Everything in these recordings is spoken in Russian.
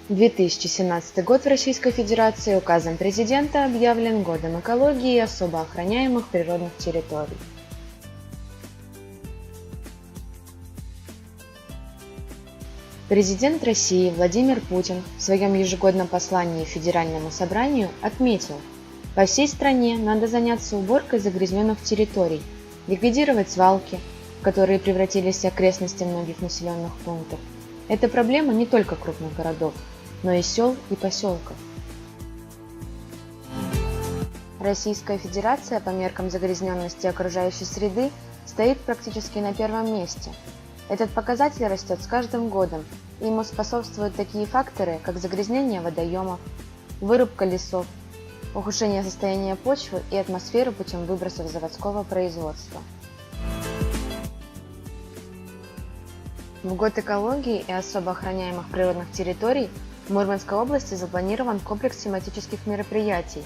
2017 год в Российской Федерации указом президента объявлен Годом экологии и особо охраняемых природных территорий. Президент России Владимир Путин в своем ежегодном послании Федеральному собранию отметил: по всей стране надо заняться уборкой загрязненных территорий, ликвидировать свалки, которые превратились в окрестности многих населенных пунктов. Это проблема не только крупных городов, но и сел и поселков. Российская Федерация по меркам загрязненности окружающей среды стоит практически на первом месте. Этот показатель растет с каждым годом, и ему способствуют такие факторы, как загрязнение водоемов, вырубка лесов, ухудшение состояния почвы и атмосферы путем выбросов заводского производства. В год экологии и особо охраняемых природных территорий в Мурманской области запланирован комплекс тематических мероприятий.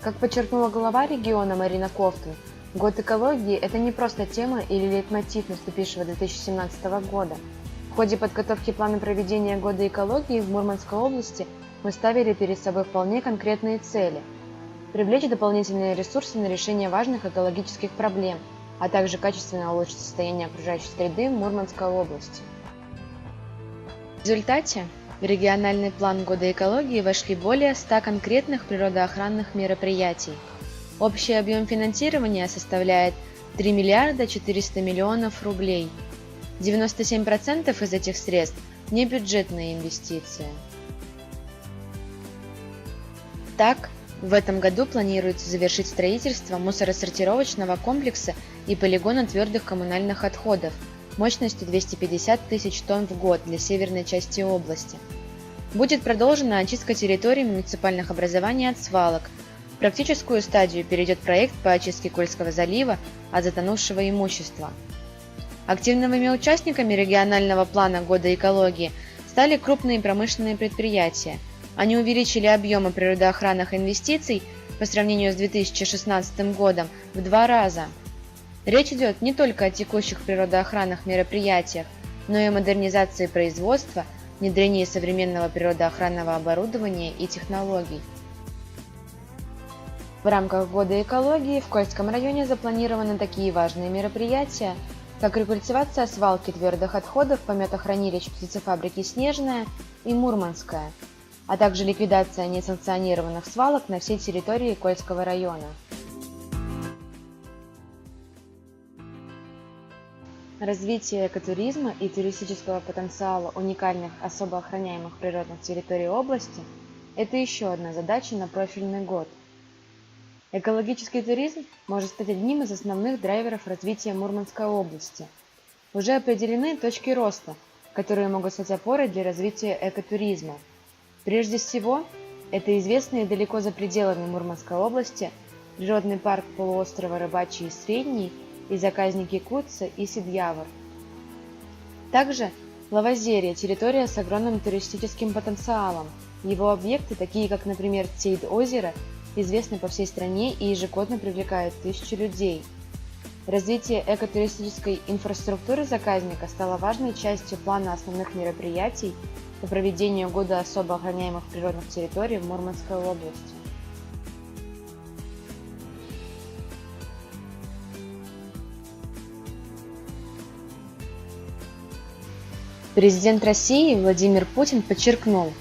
Как подчеркнула глава региона Марина Ковтун, год экологии – это не просто тема или лейтмотив наступившего 2017 года. В ходе подготовки плана проведения года экологии в Мурманской области мы ставили перед собой вполне конкретные цели – привлечь дополнительные ресурсы на решение важных экологических проблем, а также качественно улучшить состояние окружающей среды в Мурманской области. В результате в региональный план года экологии вошли более 100 конкретных природоохранных мероприятий. Общий объем финансирования составляет 3 миллиарда 400 миллионов рублей. 97% из этих средств – небюджетные инвестиции. Так, в этом году планируется завершить строительство мусоросортировочного комплекса и полигона твердых коммунальных отходов мощностью 250 тысяч тонн в год для северной части области. Будет продолжена очистка территорий муниципальных образований от свалок. В практическую стадию перейдет проект по очистке Кольского залива от затонувшего имущества. Активными участниками регионального плана года экологии стали крупные промышленные предприятия. Они увеличили объемы природоохранных инвестиций по сравнению с 2016 годом в 2 раза. Речь идет не только о текущих природоохранных мероприятиях, но и о модернизации производства, внедрении современного природоохранного оборудования и технологий. В рамках года экологии в Кольском районе запланированы такие важные мероприятия, как рекультивация свалки твердых отходов пометохранилищ птицефабрики «Снежная» и «Мурманская», а также ликвидация несанкционированных свалок на всей территории Кольского района. Развитие экотуризма и туристического потенциала уникальных особо охраняемых природных территорий области – это еще одна задача на профильный год. Экологический туризм может стать одним из основных драйверов развития Мурманской области. Уже определены точки роста, которые могут стать опорой для развития экотуризма. Прежде всего, это известные далеко за пределами Мурманской области природный парк полуострова Рыбачий и Средний и заказники Кутца и Сидъявор. Также Лавозерье – территория с огромным туристическим потенциалом. Его объекты, такие как, например, Тейд-озеро, известны по всей стране и ежегодно привлекают тысячи людей. Развитие экотуристической инфраструктуры заказника стало важной частью плана основных мероприятий по проведению года особо охраняемых природных территорий в Мурманской области. Президент России Владимир Путин подчеркнул: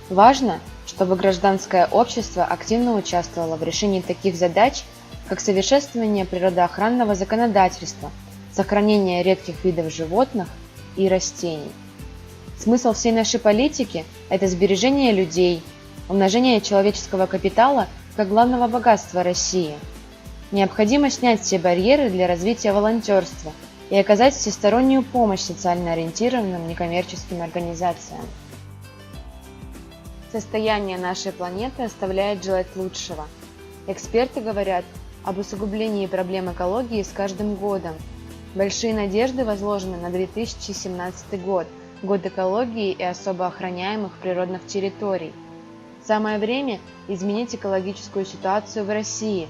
важно, чтобы гражданское общество активно участвовало в решении таких задач, как совершенствование природоохранного законодательства, сохранение редких видов животных и растений. Смысл всей нашей политики – это сбережение людей, умножение человеческого капитала как главного богатства России. Необходимо снять все барьеры для развития волонтерства и оказать всестороннюю помощь социально ориентированным некоммерческим организациям. Состояние нашей планеты оставляет желать лучшего. Эксперты говорят об усугублении проблем экологии с каждым годом. Большие надежды возложены на 2017 год, год экологии и особо охраняемых природных территорий. Самое время изменить экологическую ситуацию в России,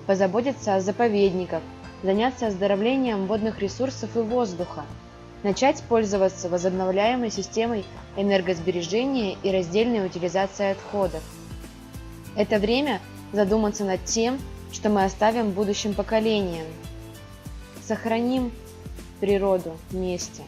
позаботиться о заповедниках, заняться оздоровлением водных ресурсов и воздуха. Начать пользоваться возобновляемой системой энергосбережения и раздельной утилизации отходов. Это время задуматься над тем, что мы оставим будущим поколениям. Сохраним природу вместе.